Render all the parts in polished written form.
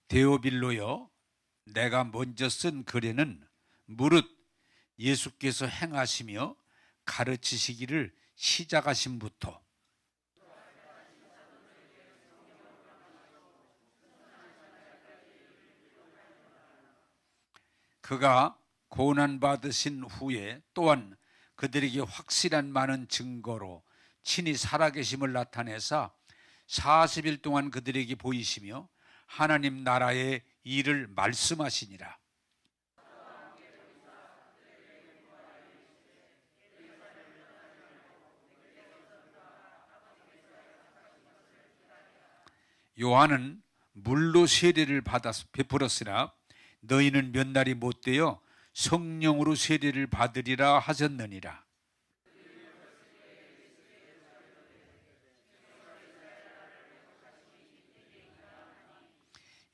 데오빌로여, 내가 먼저 쓴 글에는 무릇 예수께서 행하시며 가르치시기를 시작하심부터 그가 고난받으신 후에 또한 그들에게 확실한 많은 증거로 친히 살아계심을 나타내사 40일 동안 그들에게 보이시며 하나님 나라의 일을 말씀하시니라. 요한은 물로 세례를 받아서 베풀었으나 너희는 몇 날이 못되어 성령으로 세례를 받으리라 하셨느니라.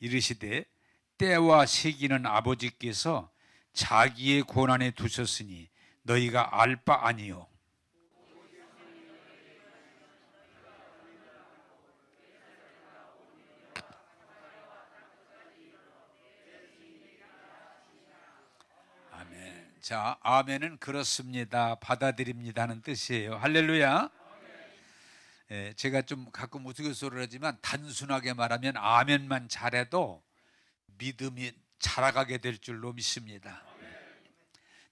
이르시되 때와 시기는 아버지께서 자기의 권한에 두셨으니 너희가 알 바 아니요. 아멘. 자, 아멘은 그렇습니다, 받아들입니다 하는 뜻이에요. 할렐루야. 제가 좀 가끔 우스갯소리를 하지만 단순하게 말하면 아멘만 잘해도 믿음이 자라가게 될 줄로 믿습니다.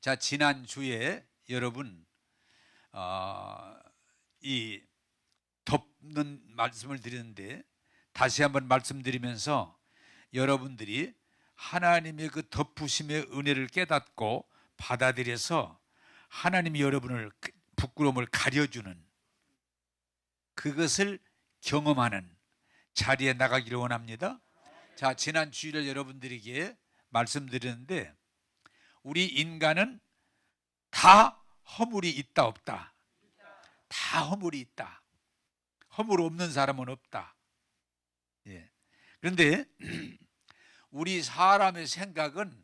자, 지난주에 여러분 이 덮는 말씀을 드렸는데 다시 한번 말씀드리면서 여러분들이 하나님의 그 덮으심의 은혜를 깨닫고 받아들여서 하나님이 여러분을 부끄러움을 가려주는 그것을 경험하는 자리에 나가기를 원합니다. 자, 지난 주일에 여러분들에게 말씀드렸는데 우리 인간은 다 허물이 있다 없다? 다 허물이 있다. 허물 없는 사람은 없다. 예. 그런데 우리 사람의 생각은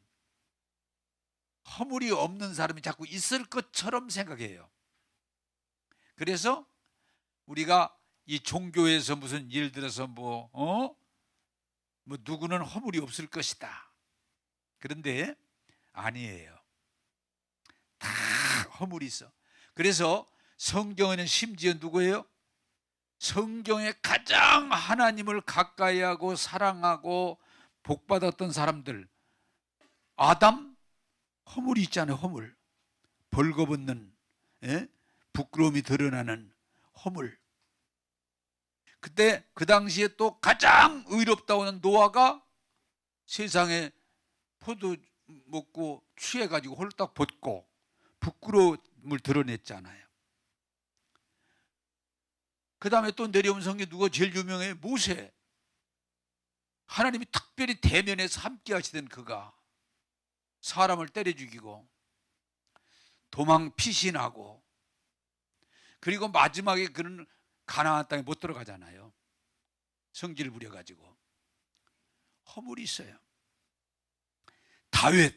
허물이 없는 사람이 자꾸 있을 것처럼 생각해요. 그래서 우리가 이 종교에서 무슨 예를 들어서 뭐 누구는 허물이 없을 것이다. 그런데 아니에요. 다 허물이 있어. 그래서 성경에는 심지어 누구예요? 성경에 가장 하나님을 가까이 하고 사랑하고 복받았던 사람들, 아담, 허물이 있잖아요. 허물, 벌거벗는, 부끄러움이 드러나는 허물. 그때 그 당시에 또 가장 의롭다고 하는 노아가 세상에 포도 먹고 취해가지고 홀딱 벗고 부끄러움을 드러냈잖아요. 그 다음에 또 내려온 성경 누가 제일 유명해요? 모세. 하나님이 특별히 대면에서 함께 하시던 그가 사람을 때려 죽이고 도망 피신하고 그리고 마지막에 그는 가나안 땅에 못 들어가잖아요. 성질을 부려가지고. 허물이 있어요. 다윗,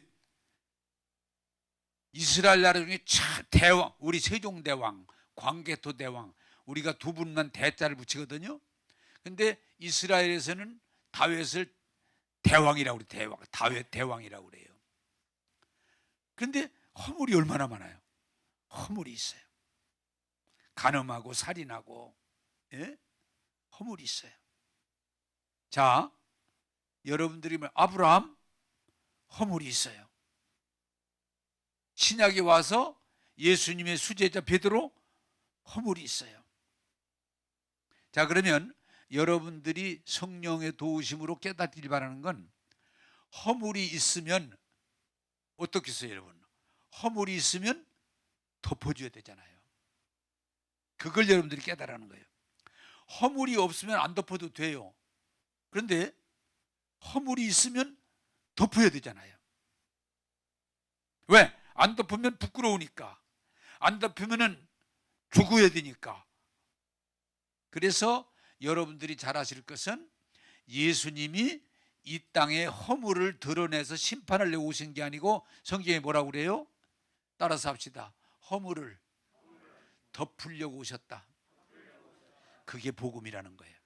이스라엘 나라 중에 대왕, 우리 세종대왕, 광개토 대왕, 우리가 두 분만 대자를 붙이거든요. 근데 이스라엘에서는 다윗을 대왕이라고 그래요. 대왕, 다윗 대왕이라고 그래요. 그런데 허물이 얼마나 많아요. 허물이 있어요. 간음하고 살인하고, 허물이 있어요. 자, 여러분들이 아브라함 허물이 있어요. 신약에 와서 예수님의 수제자 베드로 허물이 있어요. 자, 그러면 여러분들이 성령의 도우심으로 깨닫기를 바라는 건 허물이 있으면 어떻겠어요, 여러분? 허물이 있으면 덮어줘야 되잖아요. 그걸 여러분들이 깨달으라는 거예요. 허물이 없으면 안 덮어도 돼요. 그런데 허물이 있으면 덮어야 되잖아요. 왜? 안 덮으면 부끄러우니까. 안 덮으면 죽어야 되니까. 그래서 여러분들이 잘 아실 것은 예수님이 이 땅에 허물을 드러내서 심판을 내고 오신 게 아니고 성경에 뭐라고 그래요? 따라서 합시다. 허물을 덮으려고 오셨다. 그게 복음이라는 거예요.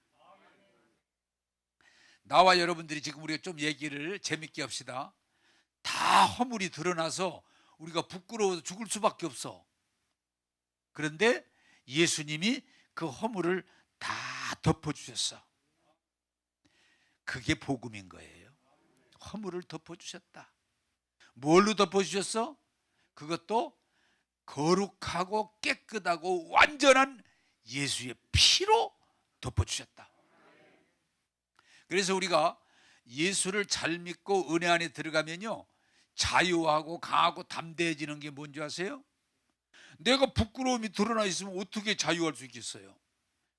나와 여러분들이 지금 우리가 좀 얘기를 재밌게 합시다. 다 허물이 드러나서 우리가 부끄러워서 죽을 수밖에 없어. 그런데 예수님이 그 허물을 다 덮어주셨어. 그게 복음인 거예요. 허물을 덮어주셨다. 뭘로 덮어주셨어? 그것도 거룩하고 깨끗하고 완전한 예수의 피로 덮어주셨다. 그래서 우리가 예수를 잘 믿고 은혜 안에 들어가면요, 자유하고 강하고 담대해지는 게 뭔지 아세요? 내가 부끄러움이 드러나 있으면 어떻게 자유할 수 있겠어요?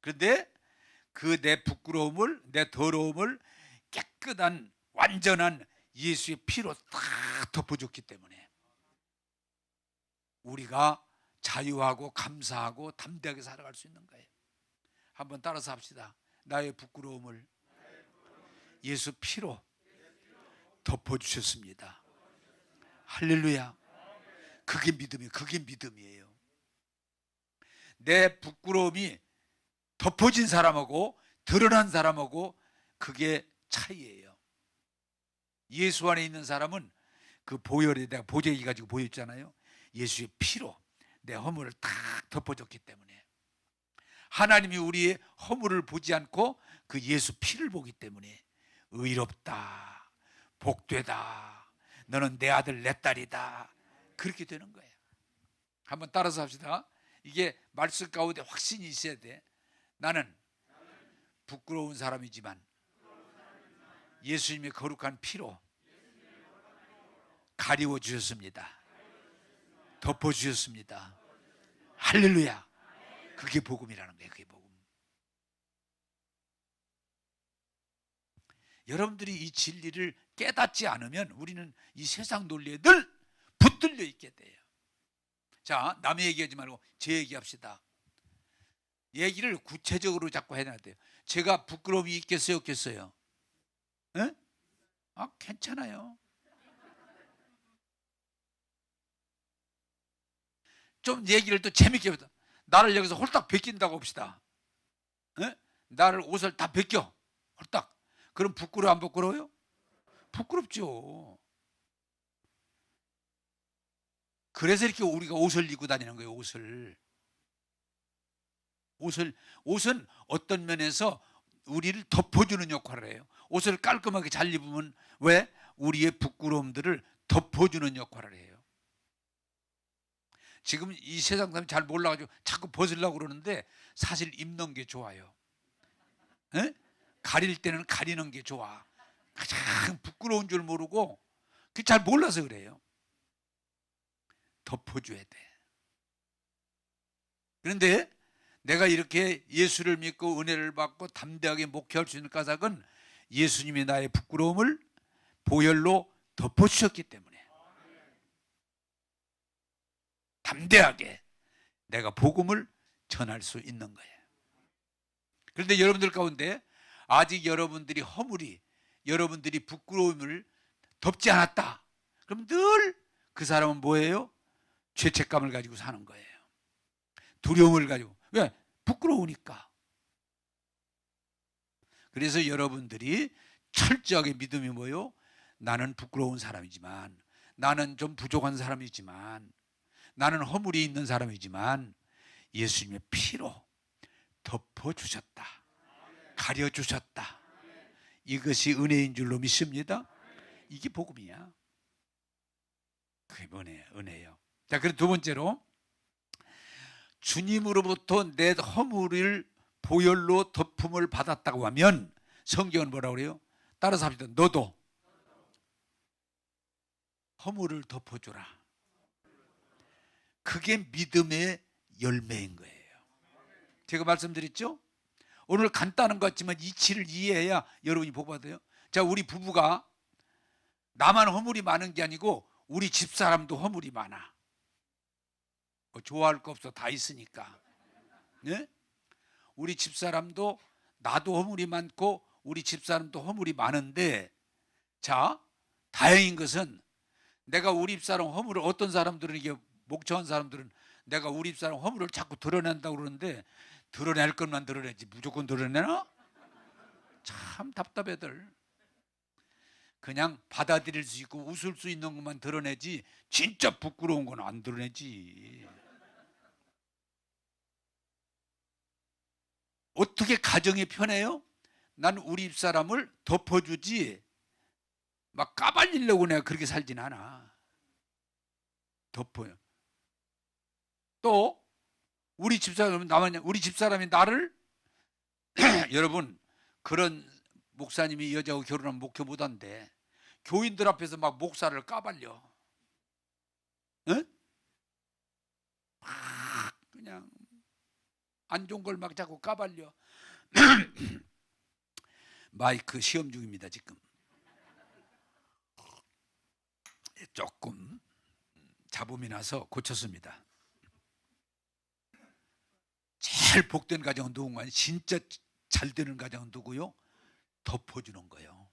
그런데 그 내 부끄러움을, 내 더러움을 깨끗한 완전한 예수의 피로 다 덮어줬기 때문에 우리가 자유하고 감사하고 담대하게 살아갈 수 있는 거예요. 한번 따라서 합시다. 나의 부끄러움을 예수 피로 덮어주셨습니다. 할렐루야. 그게 믿음이에요. 그게 믿음이에요. 내 부끄러움이 덮어진 사람하고 드러난 사람하고 그게 차이예요. 예수 안에 있는 사람은 그 보혈에 내가 보재기 가지고 보였잖아요. 예수의 피로 내 허물을 다 덮어줬기 때문에 하나님이 우리의 허물을 보지 않고 그 예수 피를 보기 때문에 의롭다, 복되다, 너는 내 아들 내 딸이다, 그렇게 되는 거예요. 한번 따라서 합시다. 이게 말씀 가운데 확신이 있어야 돼. 나는 부끄러운 사람이지만 예수님의 거룩한 피로 가리워 주셨습니다. 덮어 주셨습니다. 할렐루야. 그게 복음이라는 거예요. 그게 복음. 여러분들이 이 진리를 깨닫지 않으면 우리는 이 세상 논리에 늘 붙들려 있게 돼요. 자, 남의 얘기하지 말고 제 얘기합시다. 얘기를 구체적으로 자꾸 해야 돼요. 제가 부끄러움이 있겠어요, 없겠어요? 에? 아, 괜찮아요. 좀 얘기를 또 재밌게 해보자. 나를 여기서 홀딱 벗긴다고 합시다. 에? 나를 옷을 다 벗겨. 홀딱. 그럼 부끄러워 안 부끄러워요? 부끄럽죠. 그래서 이렇게 우리가 옷을 입고 다니는 거예요. 옷은 어떤 면에서 우리를 덮어주는 역할을 해요. 옷을 깔끔하게 잘 입으면 왜? 우리의 부끄러움들을 덮어주는 역할을 해요. 지금 이 세상 사람이 잘 몰라가지고 자꾸 벗으려고 그러는데 사실 입는 게 좋아요. 에? 가릴 때는 가리는 게 좋아. 가장 부끄러운 줄 모르고 잘 몰라서 그래요. 덮어줘야 돼. 그런데 내가 이렇게 예수를 믿고 은혜를 받고 담대하게 목회할 수 있는 까닭은 예수님이 나의 부끄러움을 보혈로 덮어주셨기 때문에 담대하게 내가 복음을 전할 수 있는 거예요. 그런데 여러분들 가운데 아직 여러분들이 허물이, 여러분들이 부끄러움을 덮지 않았다. 그럼 늘 그 사람은 뭐예요? 죄책감을 가지고 사는 거예요. 두려움을 가지고. 왜? 부끄러우니까. 그래서 여러분들이 철저하게 믿음이 뭐예요? 나는 부끄러운 사람이지만, 나는 좀 부족한 사람이지만, 나는 허물이 있는 사람이지만 예수님의 피로 덮어주셨다. 가려주셨다. 이것이 은혜인 줄로 믿습니다. 이게 복음이야. 그게 은혜예요. 자, 그럼 두 번째로 주님으로부터 내 허물을 보혈로 덮음을 받았다고 하면 성경은 뭐라고 그래요? 따라서 합시다. 너도 허물을 덮어주라. 그게 믿음의 열매인 거예요. 제가 말씀드렸죠? 오늘 간단한 것 같지만 이치를 이해해야 여러분이 복 받아요. 자, 우리 부부가 나만 허물이 많은 게 아니고 우리 집사람도 허물이 많아. 좋아할 거 없어. 다 있으니까. 네? 우리 집사람도 나도 허물이 많고 우리 집사람도 허물이 많은데, 자, 다행인 것은 내가 우리 집사람 허물을, 어떤 사람들은 이게 목청한 사람들은 내가 우리 집사람 허물을 자꾸 드러낸다고 그러는데 드러낼 것만 드러내지 무조건 드러내나? 참 답답해들. 그냥 받아들일 수 있고 웃을 수 있는 것만 드러내지 진짜 부끄러운 건 안 드러내지. 어떻게 가정이 편해요? 난 우리 집사람을 덮어주지 막 까발리려고 내가 그렇게 살진 않아. 덮어요. 또 우리 집사람이 나를 여러분, 그런 목사님이 여자하고 결혼하면 목회 못한대. 교인들 앞에서 막 목사를 까발려. 응? 막 그냥 안 좋은 걸 막 자꾸 까발려. 마이크 시험 중입니다 지금. 조금 잡음이 나서 고쳤습니다. 제일 복된 가정은 누군가? 진짜 잘 되는 가정은 누구요? 덮어주는 거예요.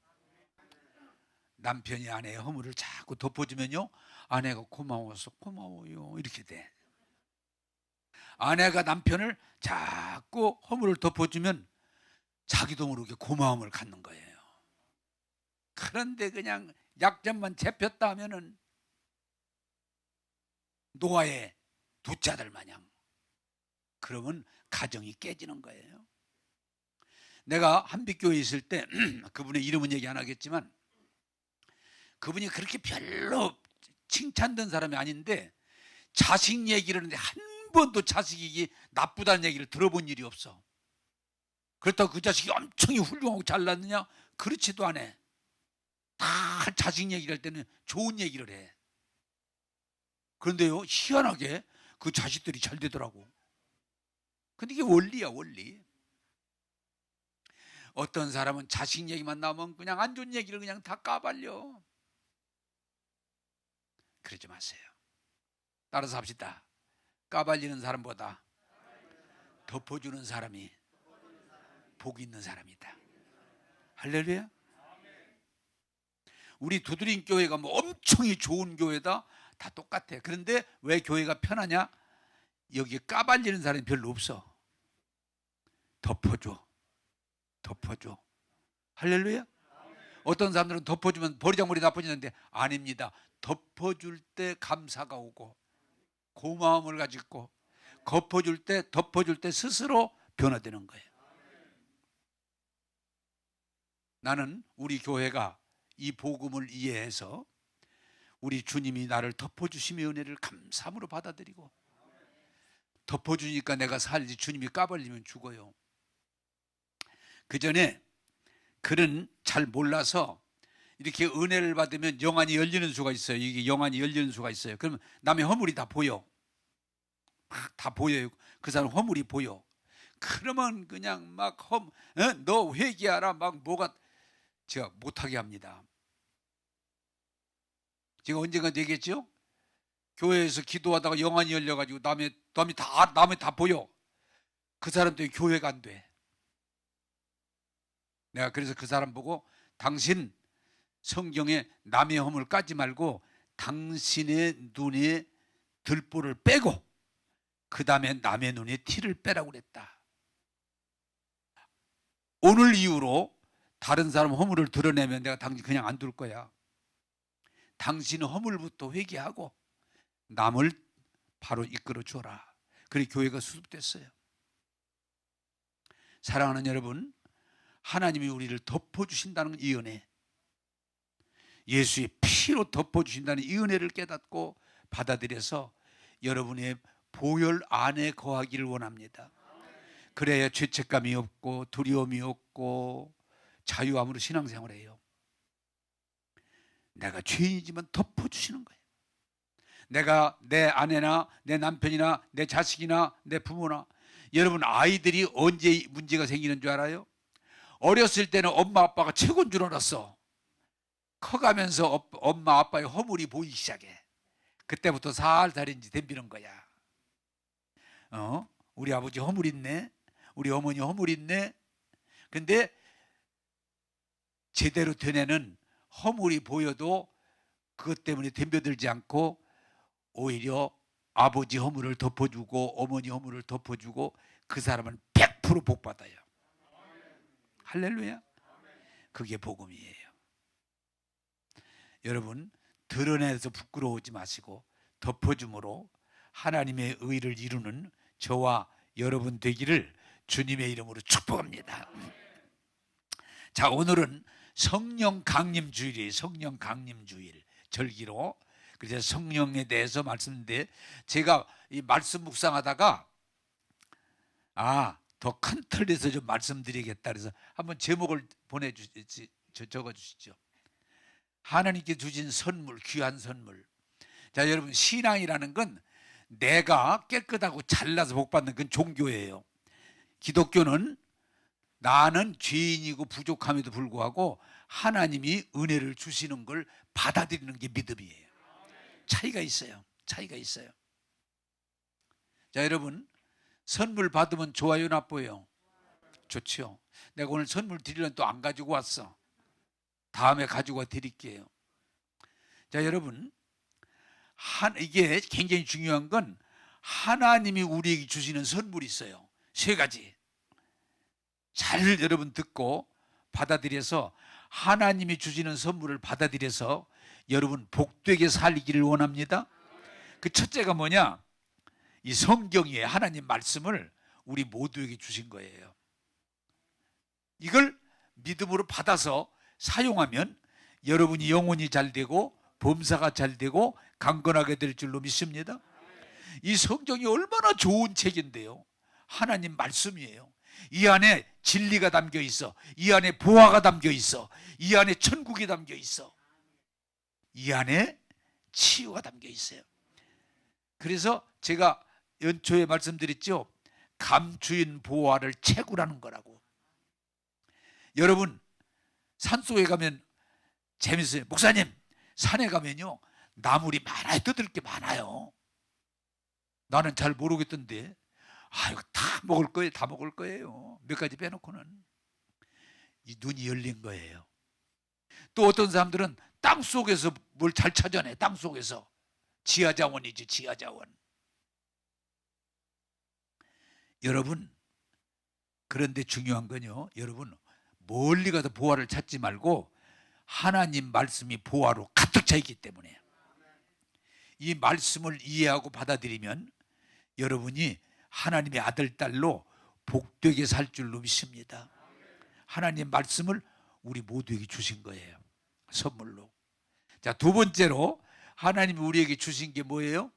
남편이 아내의 허물을 자꾸 덮어주면요, 아내가 고마워서 고마워요 이렇게 돼. 아내가 남편을 자꾸 허물을 덮어주면 자기도 모르게 고마움을 갖는 거예요. 그런데 그냥 약점만 잡혔다 하면은 노아의 두 자들 마냥, 그러면 가정이 깨지는 거예요. 내가 한빛교회에 있을 때 그분의 이름은 얘기 안 하겠지만 그분이 그렇게 별로 칭찬된 사람이 아닌데 자식 얘기를 하는데 한 번도 자식이 나쁘다는 얘기를 들어본 일이 없어. 그렇다고 그 자식이 엄청 훌륭하고 잘났느냐? 그렇지도 않아. 다 자식 얘기를 할 때는 좋은 얘기를 해. 그런데요, 희한하게 그 자식들이 잘 되더라고. 근데 이게 원리야, 원리. 어떤 사람은 자식 얘기만 나오면 그냥 안 좋은 얘기를 그냥 다 까발려. 그러지 마세요. 따라서 합시다. 까발리는 사람보다 덮어주는 사람이 복 있는 사람이다. 할렐루야. 우리 두드림 교회가 뭐 엄청 좋은 교회다, 다 똑같아. 그런데 왜 교회가 편하냐? 여기 까발리는 사람이 별로 없어. 덮어줘. 덮어줘. 할렐루야. 어떤 사람들은 덮어주면 버리장머리 나빠지는데 아닙니다. 덮어줄 때 감사가 오고 고마움을 가지고 덮어줄 때 스스로 변화되는 거예요. 나는 우리 교회가 이 복음을 이해해서 우리 주님이 나를 덮어주심의 은혜를 감사함으로 받아들이고, 덮어주니까 내가 살지 주님이 까발리면 죽어요. 그 전에 그는 잘 몰라서 이렇게 은혜를 받으면 영안이 열리는 수가 있어요. 이게 영안이 열리는 수가 있어요. 그러면 남의 허물이 다 보여. 다 보여요. 그 사람 허물이 보여. 그러면 그냥 막 너 회개하라 막 뭐가 제가 못하게 합니다. 제가 언젠가 얘기했죠? 교회에서 기도하다가 영안이 열려가지고 남이 다 보여. 그 사람 때문에 교회가 안 돼. 내가 그래서 그 사람 보고 당신 성경에 남의 허물 까지 말고 당신의 눈에 들보를 빼고 그 다음에 남의 눈에 티를 빼라고 그랬다. 오늘 이후로 다른 사람 허물을 드러내면 내가 당신 그냥 안 둘 거야. 당신 허물부터 회개하고 남을 바로 이끌어 줘라. 그래 교회가 수습됐어요. 사랑하는 여러분, 하나님이 우리를 덮어주신다는 이 은혜, 예수의 피로 덮어주신다는 이 은혜를 깨닫고 받아들여서 여러분의 보혈 안에 거하기를 원합니다. 그래야 죄책감이 없고 두려움이 없고 자유함으로 신앙생활을 해요. 내가 죄인이지만 덮어주시는 거예요. 내가 내 아내나 내 남편이나 내 자식이나 내 부모나, 여러분 아이들이 언제 문제가 생기는 줄 알아요? 어렸을 때는 엄마 아빠가 최고인 줄 알았어. 커가면서 엄마 아빠의 허물이 보이기 시작해. 그때부터 살살인지 덤비는 거야. 우리 아버지 허물 있네, 우리 어머니 허물 있네. 근데 제대로 된 애는 허물이 보여도 그것 때문에 덤벼들지 않고 오히려 아버지 허물을 덮어주고 어머니 허물을 덮어주고 그 사람은 100% 복받아요. 할렐루야. 그게 복음이에요. 여러분, 드러내서 부끄러워하지 마시고 덮어줌으로 하나님의 의를 이루는 저와 여러분 되기를 주님의 이름으로 축복합니다. 자, 오늘은 성령 강림 주일이에요. 성령 강림 주일 절기로. 그래서 성령에 대해서 말씀인데, 제가 이 말씀 묵상하다가 더 큰 틀에서 좀 말씀드리겠다 그래서 한번 제목을 적어주시죠. 하나님께 주신 선물, 귀한 선물. 자, 여러분, 신앙이라는 건 내가 깨끗하고 잘나서 복받는 그건 종교예요. 기독교는 나는 죄인이고 부족함에도 불구하고 하나님이 은혜를 주시는 걸 받아들이는 게 믿음이에요. 차이가 있어요. 차이가 있어요. 자, 여러분, 선물 받으면 좋아요, 나빠요? 좋죠. 내가 오늘 선물 드리려면 또 안 가지고 왔어. 다음에 가지고 와 드릴게요. 자, 여러분, 이게 굉장히 중요한 건 하나님이 우리에게 주시는 선물이 있어요. 3가지. 잘 여러분 듣고 받아들여서 하나님이 주시는 선물을 받아들여서 여러분 복되게 살기를 원합니다. 그 첫째가 뭐냐? 이 성경이에요. 하나님 말씀을 우리 모두에게 주신 거예요. 이걸 믿음으로 받아서 사용하면 여러분이 영혼이 잘 되고 범사가 잘 되고 강건하게 될 줄로 믿습니다. 이 성경이 얼마나 좋은 책인데요. 하나님 말씀이에요. 이 안에 진리가 담겨 있어. 이 안에 보화가 담겨 있어. 이 안에 천국이 담겨 있어. 이 안에 치유가 담겨 있어요. 그래서 제가 연초에 말씀드렸죠. 감추인 보화를 채굴하는 거라고. 여러분, 산속에 가면 재밌어요. 목사님, 산에 가면요 나물이 많아요. 뜯을 게 많아요. 나는 잘 모르겠던데 이거 다 먹을 거예요. 다 먹을 거예요. 몇 가지 빼놓고는. 이 눈이 열린 거예요. 또 어떤 사람들은 땅 속에서 뭘 잘 찾아내. 땅 속에서. 지하자원이지, 지하자원. 여러분, 그런데 중요한 건요, 여러분 멀리 가서 보화를 찾지 말고 하나님 말씀이 보화로 가득 차 있기 때문에 이 말씀을 이해하고 받아들이면 여러분이 하나님의 아들, 딸로 복되게 살 줄로 믿습니다. 하나님 말씀을 우리 모두에게 주신 거예요. 선물로. 자, 2번째로 하나님이 우리에게 주신 게 뭐예요?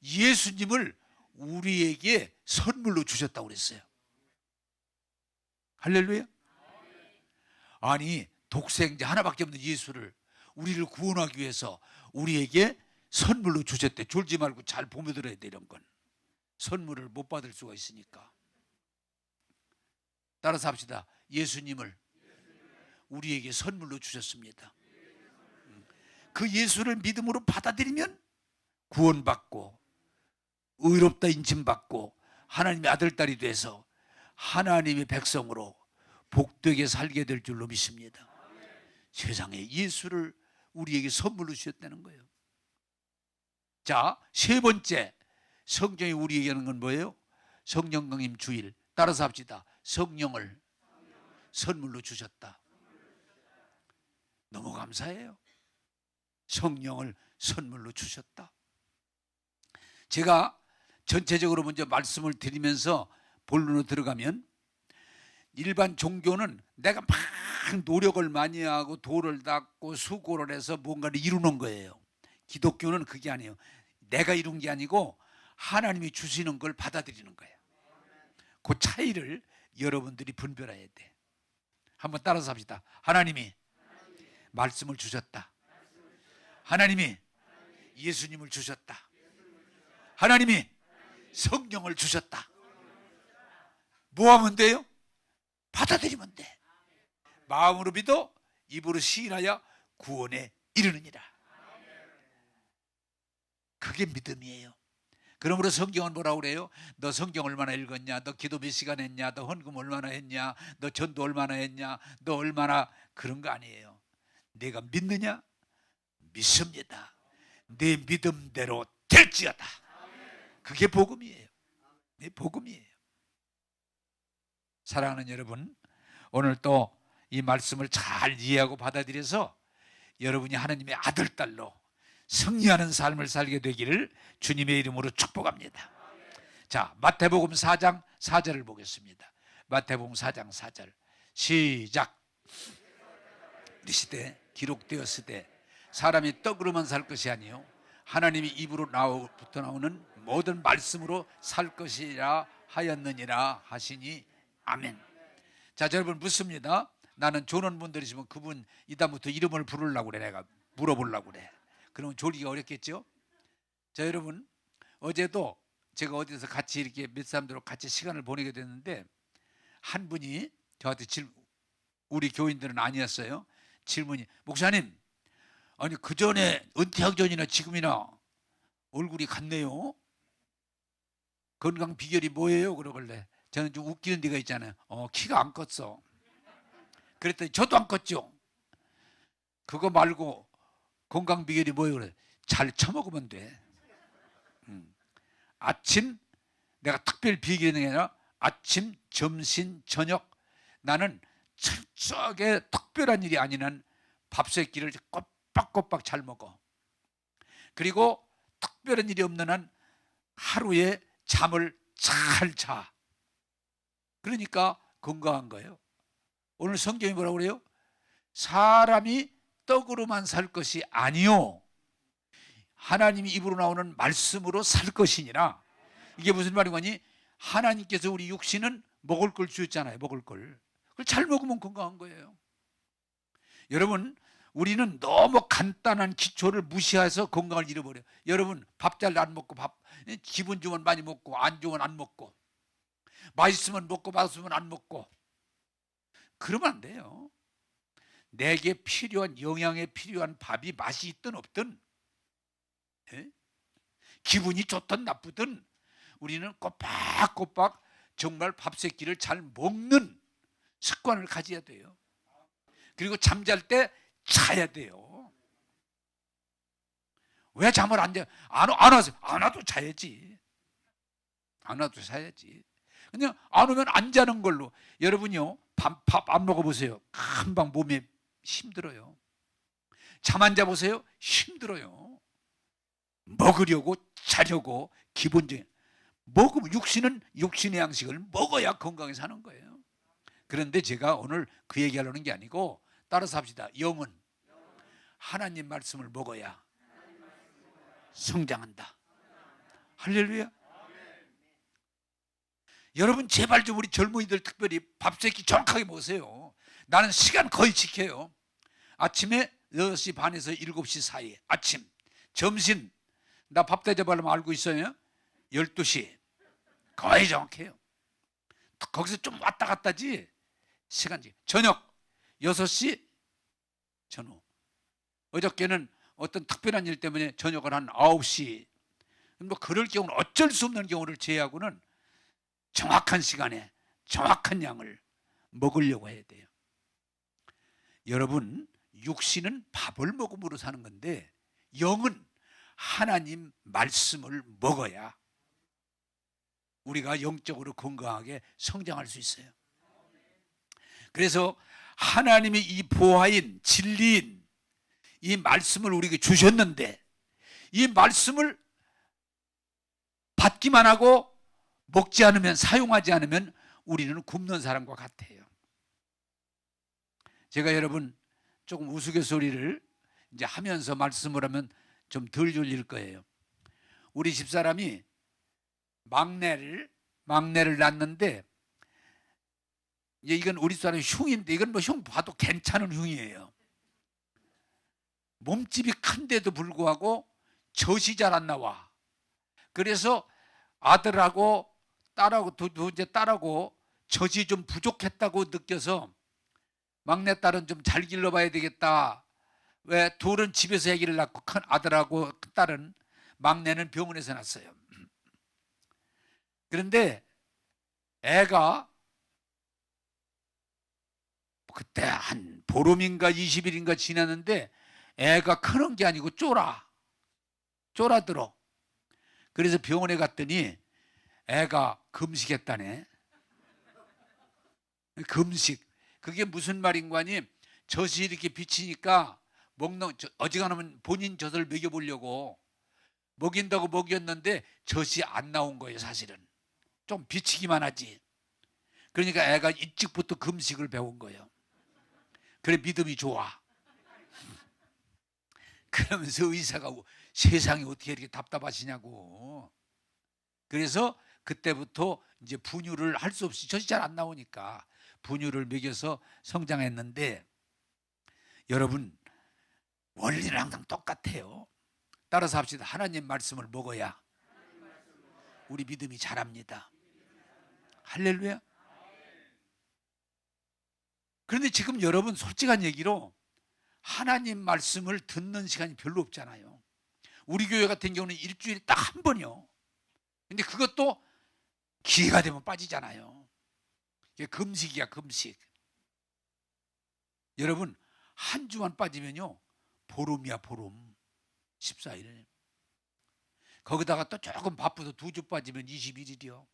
예수님을 우리에게 선물로 주셨다고 그랬어요. 할렐루야. 아니, 독생자 하나밖에 없는 예수를 우리를 구원하기 위해서 우리에게 선물로 주셨대. 졸지 말고 잘 보며 들어야 돼. 이런 건 선물을 못 받을 수가 있으니까. 따라서 합시다. 예수님을 우리에게 선물로 주셨습니다. 그 예수를 믿음으로 받아들이면 구원받고 의롭다 인침받고 하나님의 아들, 딸이 돼서 하나님의 백성으로 복되게 살게 될 줄로 믿습니다. 세상에 예수를 우리에게 선물로 주셨다는 거예요. 자, 3번째 성경이 우리에게 하는 건 뭐예요? 성령 강림 주일. 따라서 합시다. 성령을 선물로 주셨다. 너무 감사해요. 성령을 선물로 주셨다. 제가 전체적으로 먼저 말씀을 드리면서 본론으로 들어가면, 일반 종교는 내가 막 노력을 많이 하고 돌을 닦고 수고를 해서 뭔가를 이루는 거예요. 기독교는 그게 아니에요. 내가 이룬 게 아니고 하나님이 주시는 걸 받아들이는 거예요. 그 차이를 여러분들이 분별해야 돼. 한번 따라서 합시다. 하나님이 말씀을 주셨다. 하나님이 예수님을 주셨다. 하나님이 성령을 주셨다. 뭐 하면 돼요? 받아들이면 돼. 마음으로 믿어 입으로 시인하여 구원에 이르느니라. 그게 믿음이에요. 그러므로 성경은 뭐라고 그래요? 너 성경 얼마나 읽었냐? 너 기도 몇 시간 했냐? 너 헌금 얼마나 했냐? 너 전도 얼마나 했냐? 너 얼마나, 그런 거 아니에요. 내가 믿느냐? 믿습니다. 내 믿음대로 될지어다. 그게 복음이에요. 네, 복음이에요. 사랑하는 여러분, 오늘 또 이 말씀을 잘 이해하고 받아들여서 여러분이 하나님의 아들, 딸로 승리하는 삶을 살게 되기를 주님의 이름으로 축복합니다. 자, 마태복음 4장 4절을 보겠습니다. 마태복음 4장 4절 시작. 이르시되 기록되었으되 사람이 떡으로만 살 것이 아니요 하나님이 입으로부터 나오는 모든 말씀으로 살 것이라 하였느니라 하시니 아멘. 자, 여러분 묻습니다. 나는 조는 분들이시면 그분 이다음부터 이름을 부르려고 그래. 내가 물어보려고 그래. 그러면 졸기가 어렵겠죠? 자, 여러분 어제도 제가 어디서 같이 이렇게 몇 사람들과 같이 시간을 보내게 됐는데 한 분이 저한테 우리 교인들은 아니었어요. 질문이 목사님 아니 그 전에 은퇴하기 전이나 지금이나 얼굴이 같네요. 건강 비결이 뭐예요? 그러길래 저는 좀 웃기는 데가 있잖아요. 키가 안 컸어. 그랬더니 저도 안 컸죠. 그거 말고 건강 비결이 뭐예요? 그래. 잘 처먹으면 돼. 아침 내가 특별 비결이 아니라 아침, 점심, 저녁 나는 철저하게 특별한 일이 아닌 한 밥 세 끼를 꼬박꼬박 잘 먹어. 그리고 특별한 일이 없는 한 하루에 잠을 잘 자. 그러니까 건강한 거예요. 오늘 성경이 뭐라고 그래요? 사람이 떡으로만 살 것이 아니요 하나님이 입으로 나오는 말씀으로 살 것이니라. 이게 무슨 말이거니? 하나님께서 우리 육신은 먹을 걸 주셨잖아요. 먹을 걸. 그걸 잘 먹으면 건강한 거예요. 여러분 우리는 너무 간단한 기초를 무시해서 건강을 잃어버려요. 여러분 밥 잘 안 먹고 기분 좋으면 많이 먹고 안 좋으면 안 먹고 맛있으면 먹고 맛없으면 안 먹고 그러면 안 돼요. 내게 필요한 영양에 필요한 밥이 맛이 있든 없든 기분이 좋든 나쁘든 우리는 꼬박꼬박 정말 밥 세 끼를 잘 먹는 습관을 가져야 돼요. 그리고 잠잘 때 자야 돼요. 왜 잠을 안 자? 안 와도 자야지. 안 와도 자야지. 그냥 안 오면 안 자는 걸로. 여러분요 밥 안 먹어보세요. 금방 몸에 힘들어요. 잠 안 자보세요. 힘들어요. 먹으려고 자려고 기본적인 먹으면 육신의 양식을 먹어야 건강히 사는 거예요. 그런데 제가 오늘 그 얘기하려는 게 아니고 따라서 합시다. 영은 하나님 말씀을 먹어야 성장한다. 할렐루야. 여러분 제발 좀 우리 젊은이들 특별히 밥 세 끼 정확하게 먹으세요. 나는 시간 거의 지켜요. 아침에 6시 반에서 7시 사이 아침, 점심 나 밥 대접하려면 알고 있어요. 12시 거의 정확해요. 거기서 좀 왔다 갔다지 시간지. 저녁 6시 전후. 어저께는 어떤 특별한 일 때문에 저녁을 한 9시. 뭐 그럴 경우는 어쩔 수 없는 경우를 제외하고는 정확한 시간에 정확한 양을 먹으려고 해야 돼요. 여러분 육신은 밥을 먹음으로 사는 건데 영은 하나님 말씀을 먹어야 우리가 영적으로 건강하게 성장할 수 있어요. 그래서 하나님이 이 보화인 진리인 이 말씀을 우리에게 주셨는데 이 말씀을 받기만 하고 먹지 않으면 사용하지 않으면 우리는 굶는 사람과 같아요. 제가 여러분 조금 우스갯소리를 이제 하면서 말씀을 하면 좀 덜 졸릴 거예요. 우리 집사람이 막내를 낳았는데 이제 이건 우리 집사람의 흉인데 이건 뭐 흉 봐도 괜찮은 흉이에요. 몸집이 큰데도 불구하고 젖이 잘 안 나와. 그래서 아들하고 딸하고 둘째 딸하고 젖이 좀 부족했다고 느껴서 막내딸은 좀 잘 길러봐야 되겠다. 왜 둘은 집에서 아기를 낳고 큰 아들하고 딸은 막내는 병원에서 낳았어요. 그런데 애가 그때 한 보름인가 20일인가 지났는데 애가 크는 게 아니고 쫄아들어. 그래서 병원에 갔더니 애가 금식했다네. 금식. 그게 무슨 말인가 하니 젖이 이렇게 비치니까 어지간하면 본인 젖을 먹여보려고 먹인다고 먹였는데 젖이 안 나온 거예요. 사실은 좀 비치기만 하지. 그러니까 애가 일찍부터 금식을 배운 거예요. 그래 믿음이 좋아. 그러면서 의사가 세상이 어떻게 이렇게 답답하시냐고. 그래서 그때부터 이제 분유를 할 수 없이 젖이 잘 안 나오니까 분유를 먹여서 성장했는데, 여러분 원리는 항상 똑같아요. 따라서 합시다. 하나님 말씀을 먹어야 우리 믿음이 자랍니다. 할렐루야. 그런데 지금 여러분 솔직한 얘기로 하나님 말씀을 듣는 시간이 별로 없잖아요. 우리 교회 같은 경우는 일주일에 딱 한 번이요. 근데 그것도 기회가 되면 빠지잖아요. 이게 금식이야, 금식. 여러분 한 주만 빠지면요 보름이야, 보름. 14일. 거기다가 또 조금 바쁘서 2주 빠지면 21일이요.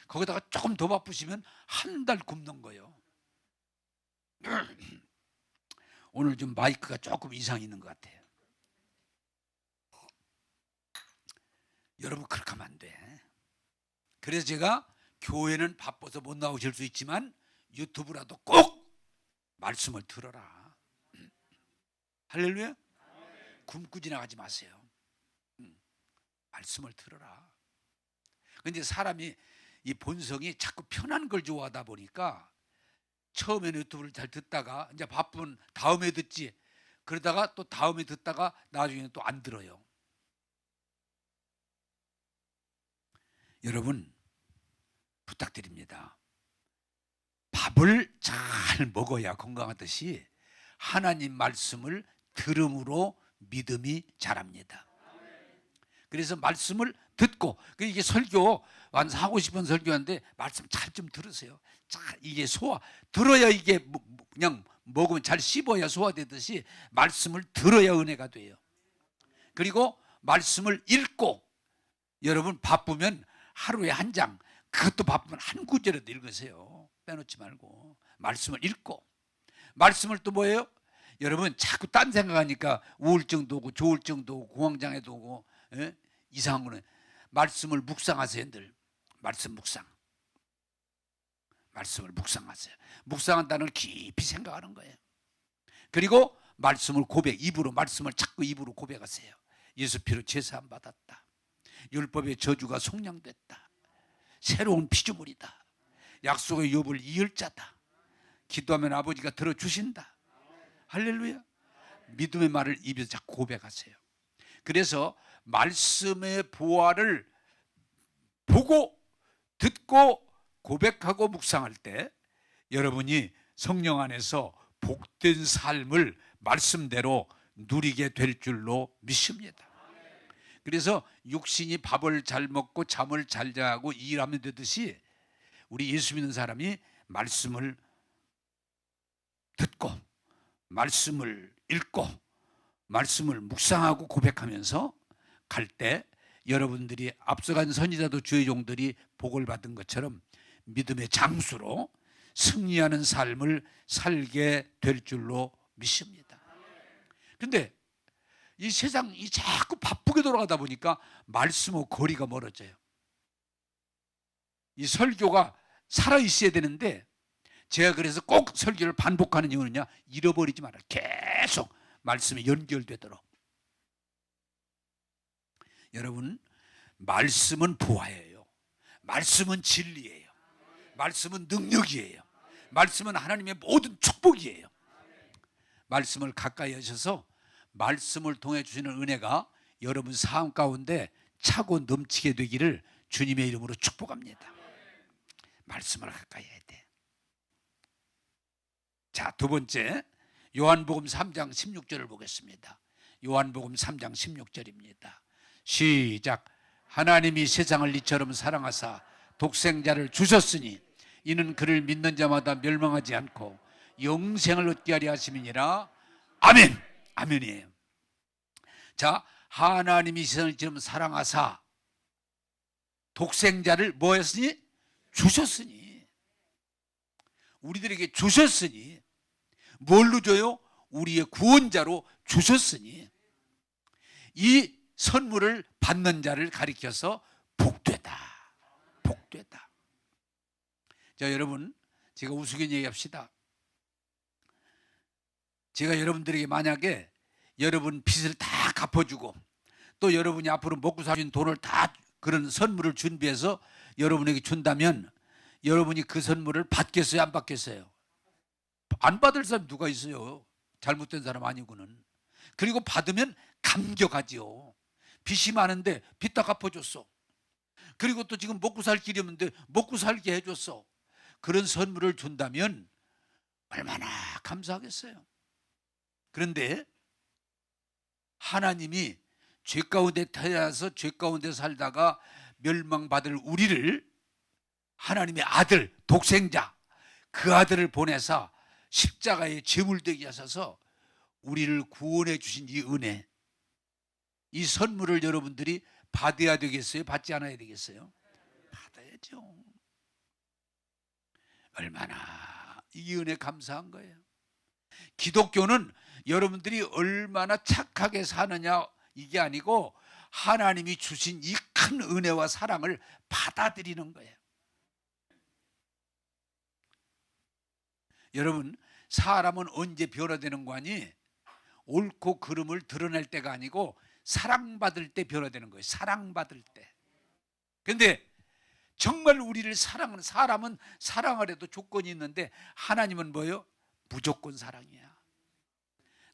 거기다가 조금 더 바쁘시면 한 달 굶는 거예요. 오늘 좀 마이크가 조금 이상 있는 것 같아요. 여러분 그렇게 하면 안 돼. 그래서 제가 교회는 바빠서 못 나오실 수 있지만 유튜브라도 꼭 말씀을 들어라. 할렐루야. 굶고 지나가지 마세요. 말씀을 들어라. 근데 사람이 이 본성이 자꾸 편한 걸 좋아하다 보니까 처음에는 유튜브를 잘 듣다가 이제 바쁜 다음에 듣지, 그러다가 또 다음에 듣다가 나중에는 또 안 들어요. 여러분 부탁드립니다. 밥을 잘 먹어야 건강하듯이 하나님 말씀을 들음으로 믿음이 자랍니다. 그래서 말씀을 듣고, 이게 설교 하고 싶은 설교인데 말씀 잘 좀 들으세요. 잘 이게 들어야 이게 그냥 먹으면 잘 씹어야 소화되듯이 말씀을 들어야 은혜가 돼요. 그리고 말씀을 읽고, 여러분 바쁘면 하루에 한 장, 그것도 바쁘면 한 구절이라도 읽으세요. 빼놓지 말고 말씀을 읽고. 말씀을 또 뭐예요? 여러분 자꾸 딴 생각하니까 우울증도 오고 조울증도 오고 공황장애도 오고, 예? 이상한 거는 말씀을 묵상하세요. 늘 말씀 묵상. 말씀을 묵상하세요. 묵상한다는 걸 깊이 생각하는 거예요. 그리고 말씀을 입으로 말씀을 자꾸 입으로 고백하세요. 예수 피로 제사함 받았다. 율법의 저주가 속량됐다. 새로운 피조물이다. 약속의 욥을 이을 자다. 기도하면 아버지가 들어주신다. 할렐루야. 믿음의 말을 입에서 자꾸 고백하세요. 그래서 말씀의 보화를 보고 듣고 고백하고 묵상할 때 여러분이 성령 안에서 복된 삶을 말씀대로 누리게 될 줄로 믿습니다. 그래서 육신이 밥을 잘 먹고 잠을 잘 자고 일하면 되듯이 우리 예수 믿는 사람이 말씀을 듣고 말씀을 읽고 말씀을 묵상하고 고백하면서 갈 때 여러분들이 앞서간 선지자도 주의 종들이 복을 받은 것처럼 믿음의 장수로 승리하는 삶을 살게 될 줄로 믿습니다. 그런데 이 세상이 자꾸 바쁘게 돌아가다 보니까 말씀하고 거리가 멀어져요. 이 설교가 살아있어야 되는데 제가 그래서 꼭 설교를 반복하는 이유는요, 잃어버리지 말아요. 계속 말씀이 연결되도록. 여러분 말씀은 보화예요. 말씀은 진리예요. 말씀은 능력이에요. 말씀은 하나님의 모든 축복이에요. 말씀을 가까이 하셔서 말씀을 통해 주시는 은혜가 여러분 삶 가운데 차고 넘치게 되기를 주님의 이름으로 축복합니다. 말씀을 가까이 해야 돼. 자, 두 번째 요한복음 3장 16절을 보겠습니다. 요한복음 3장 16절입니다. 시작. 하나님이 세상을 이처럼 사랑하사 독생자를 주셨으니 이는 그를 믿는 자마다 멸망하지 않고 영생을 얻게 하려 하심이니라. 아멘. 아멘이에요. 자, 하나님이 세상을 이처럼 사랑하사 독생자를 뭐 했으니? 주셨으니. 우리들에게 주셨으니, 뭘로 줘요? 우리의 구원자로 주셨으니 이 선물을 받는 자를 가리켜서 복되다, 복되다. 자, 여러분, 제가 우스갯 얘기합시다. 제가 여러분들에게 만약에 여러분 빚을 다 갚아주고 또 여러분이 앞으로 먹고 사신 돈을 다 그런 선물을 준비해서 여러분에게 준다면 여러분이 그 선물을 받겠어요, 안 받겠어요? 안 받을 사람 누가 있어요? 잘못된 사람 아니고는. 그리고 받으면 감격하지요. 빚이 많은데 빚 다 갚아줬어. 그리고 또 지금 먹고 살 길이 없는데 먹고 살게 해줬어. 그런 선물을 준다면 얼마나 감사하겠어요. 그런데 하나님이 죄 가운데 태어나서 죄 가운데 살다가 멸망받을 우리를 하나님의 아들, 독생자, 그 아들을 보내사 십자가에 제물되게 하셔서 우리를 구원해 주신 이 은혜, 이 선물을 여러분들이 받아야 되겠어요? 받지 않아야 되겠어요? 받아야죠. 얼마나 이 은혜 감사한 거예요. 기독교는 여러분들이 얼마나 착하게 사느냐 이게 아니고 하나님이 주신 이 큰 은혜와 사랑을 받아들이는 거예요. 여러분, 사람은 언제 변화되는 거 아니? 옳고 그름을 드러낼 때가 아니고 사랑받을 때 변화되는 거예요. 사랑받을 때. 그런데 정말 우리를 사랑하는 사람은 사랑을 해도 조건이 있는데 하나님은 뭐예요? 무조건 사랑이야.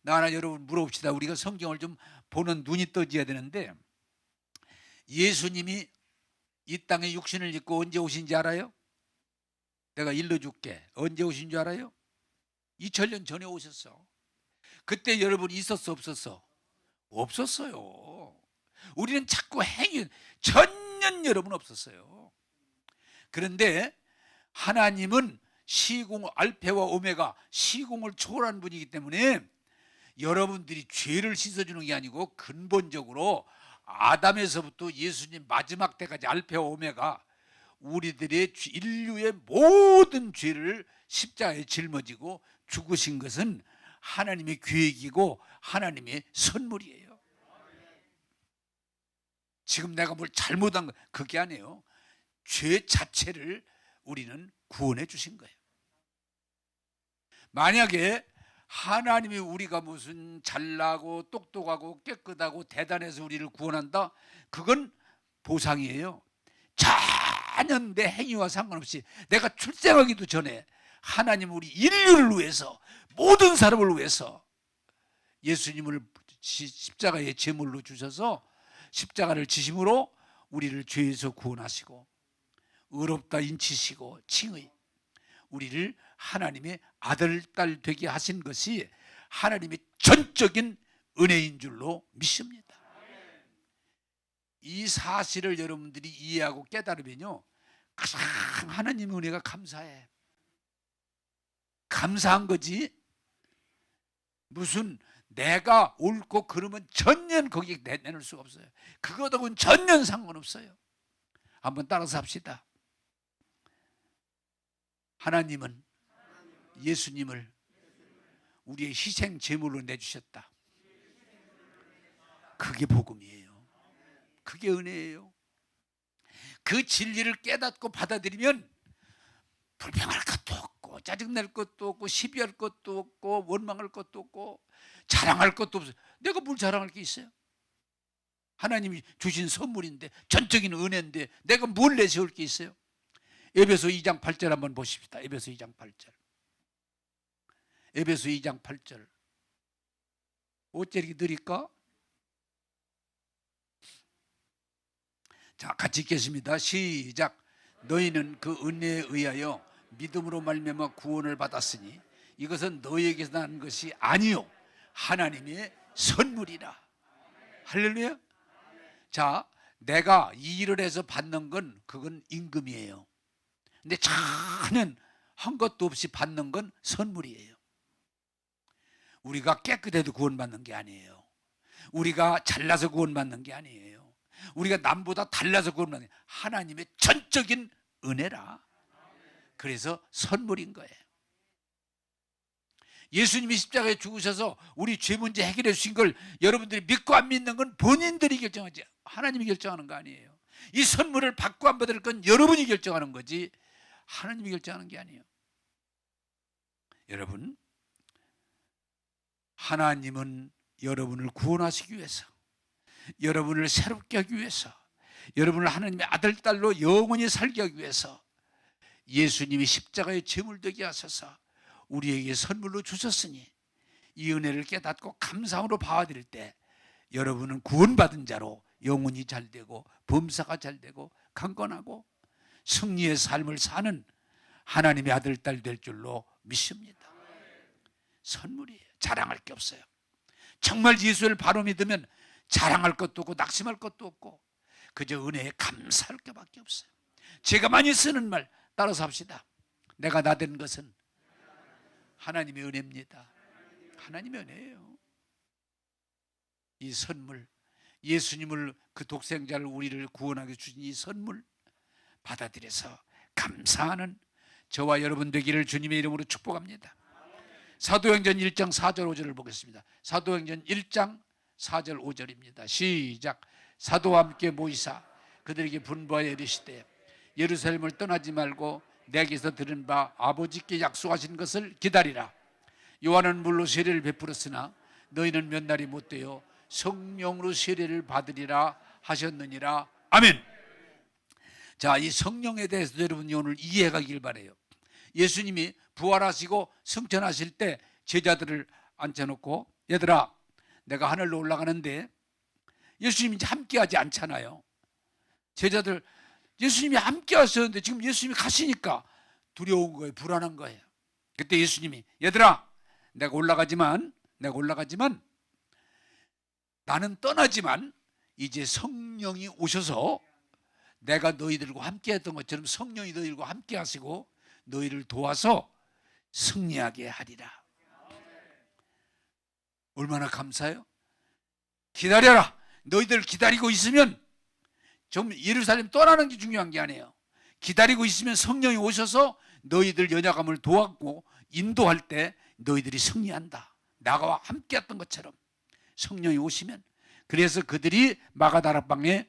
나 하나 여러분 물어봅시다. 우리가 성경을 좀 보는 눈이 떠져야 되는데 예수님이 이 땅에 육신을 입고 언제 오신지 알아요? 내가 일러줄게. 언제 오신 줄 알아요? 2000년 전에 오셨어. 그때 여러분 있었어, 없었어? 없었어요. 우리는 자꾸 전혀 여러분 없었어요. 그런데 하나님은 시공, 알페와 오메가, 시공을 초월한 분이기 때문에 여러분들이 죄를 씻어주는 게 아니고 근본적으로 아담에서부터 예수님 마지막 때까지 알페와 오메가 우리들의 인류의 모든 죄를 십자가에 짊어지고 죽으신 것은 하나님의 계획이고 하나님의 선물이에요. 지금 내가 뭘 잘못한 거 그게 아니에요. 죄 자체를 우리는 구원해 주신 거예요. 만약에 하나님이 우리가 무슨 잘나고 똑똑하고 깨끗하고 대단해서 우리를 구원한다? 그건 보상이에요. 전혀 내 행위와 상관없이 내가 출생하기도 전에 하나님 우리 인류를 위해서 모든 사람을 위해서 예수님을 십자가의 제물로 주셔서 십자가를 지심으로 우리를 죄에서 구원하시고 의롭다 인치시고 칭의 우리를 하나님의 아들, 딸 되게 하신 것이 하나님의 전적인 은혜인 줄로 믿습니다. 이 사실을 여러분들이 이해하고 깨달으면요 가장 하나님의 은혜가 감사해. 감사한 거지 무슨 내가 옳고 그러면 전혀 거기에 내놓을 수가 없어요. 그거하고는 전혀 상관없어요. 한번 따라서 합시다. 하나님은 예수님을 우리의 희생 제물로 내주셨다. 그게 복음이에요. 그게 은혜예요. 그 진리를 깨닫고 받아들이면 불평할 것도 없고 짜증낼 것도 없고 시비할 것도 없고 원망할 것도 없고 자랑할 것도 없어요. 내가 뭘 자랑할 게 있어요? 하나님이 주신 선물인데 전적인 은혜인데 내가 뭘 내세울 게 있어요? 에베소 2장 8절 한번 보십시다. 에베소 2장 8절. 에베소 2장 8절. 어째 이렇게 느릴까? 자, 같이 읽겠습니다. 시작. 너희는 그 은혜에 의하여 믿음으로 말미암아 구원을 받았으니 이것은 너희에게서 난 것이 아니요 하나님의 선물이라. 할렐루야. 자, 내가 이 일을 해서 받는 건 그건 임금이에요. 근데 전혀 한 것도 없이 받는 건 선물이에요. 우리가 깨끗해도 구원받는 게 아니에요. 우리가 잘나서 구원받는 게 아니에요. 우리가 남보다 달라서 구원받는 게 하나님의 전적인 은혜라. 그래서 선물인 거예요. 예수님이 십자가에 죽으셔서 우리 죄 문제 해결해 주신 걸 여러분들이 믿고 안 믿는 건 본인들이 결정하지 하나님이 결정하는 거 아니에요. 이 선물을 받고 안 받을 건 여러분이 결정하는 거지 하나님이 결정하는 게 아니에요. 여러분, 하나님은 여러분을 구원하시기 위해서, 여러분을 새롭게 하기 위해서, 여러분을 하나님의 아들, 딸로 영원히 살게 하기 위해서 예수님이 십자가에 제물되게 하셔서 우리에게 선물로 주셨으니 이 은혜를 깨닫고 감사함으로 받아들일 때 여러분은 구원받은 자로 영혼이 잘되고 범사가 잘되고 강건하고 승리의 삶을 사는 하나님의 아들, 딸 될 줄로 믿습니다. 선물이에요. 자랑할 게 없어요. 정말 예수를 바로 믿으면 자랑할 것도 없고 낙심할 것도 없고 그저 은혜에 감사할 것밖에 없어요. 제가 많이 쓰는 말 따라서 합시다. 내가 나된 것은 하나님의 은혜입니다. 하나님의 은혜예요. 이 선물, 예수님을 그 독생자를 우리를 구원하게 주신 이 선물 받아들여서 감사하는 저와 여러분 되기를 주님의 이름으로 축복합니다. 사도행전 1장 4절 5절을 보겠습니다. 사도행전 1장 4절 5절입니다. 시작. 사도와 함께 모이사 그들에게 분부하여 이르시되 예루살렘을 떠나지 말고 내게서 들은 바 아버지께 약속하신 것을 기다리라. 요한은 물로 세례를 베풀었으나 너희는 몇 날이 못되어 성령으로 세례를 받으리라 하셨느니라. 아멘. 자, 이 성령에 대해서 여러분이 오늘 이해하길 바라요. 예수님이 부활하시고 승천하실 때 제자들을 앉혀놓고 얘들아 내가 하늘로 올라가는데 예수님이 이제 함께하지 않잖아요. 제자들 예수님이 함께 하셨는데 지금 예수님이 가시니까 두려운 거예요. 불안한 거예요. 그때 예수님이 얘들아 내가 올라가지만 나는 떠나지만 이제 성령이 오셔서 내가 너희들과 함께 했던 것처럼 성령이 너희들과 함께 하시고 너희를 도와서 승리하게 하리라. 얼마나 감사해요. 기다려라. 너희들 기다리고 있으면 좀 예루살렘 떠나는 게 중요한 게 아니에요. 기다리고 있으면 성령이 오셔서 너희들 연약함을 도왔고 인도할 때 너희들이 승리한다. 나와 함께 했던 것처럼 성령이 오시면 그래서 그들이 마가다락방에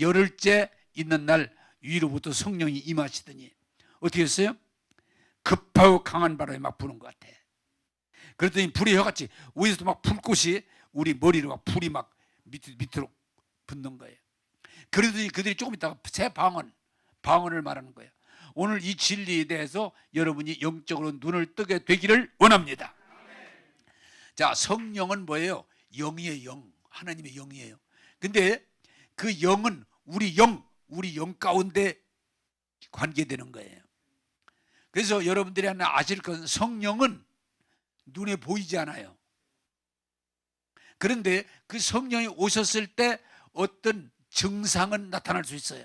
열흘째 있는 날 위로부터 성령이 임하시더니 어떻게 했어요? 급하고 강한 바람이 막 부는 것 같아. 그랬더니 불의 혀같이 위에서도 막 불꽃이 우리 머리로 막 불이 막 밑으로 붙는 거예요. 그러더니 그들이 조금 있다가 새 방언을 말하는 거예요. 오늘 이 진리에 대해서 여러분이 영적으로 눈을 뜨게 되기를 원합니다. 자, 성령은 뭐예요? 영이에요. 영. 하나님의 영이에요. 근데 그 영은 우리 영 가운데 관계되는 거예요. 그래서 여러분들이 하나 아실 것은 성령은 눈에 보이지 않아요. 그런데 그 성령이 오셨을 때 어떤 증상은 나타날 수 있어요.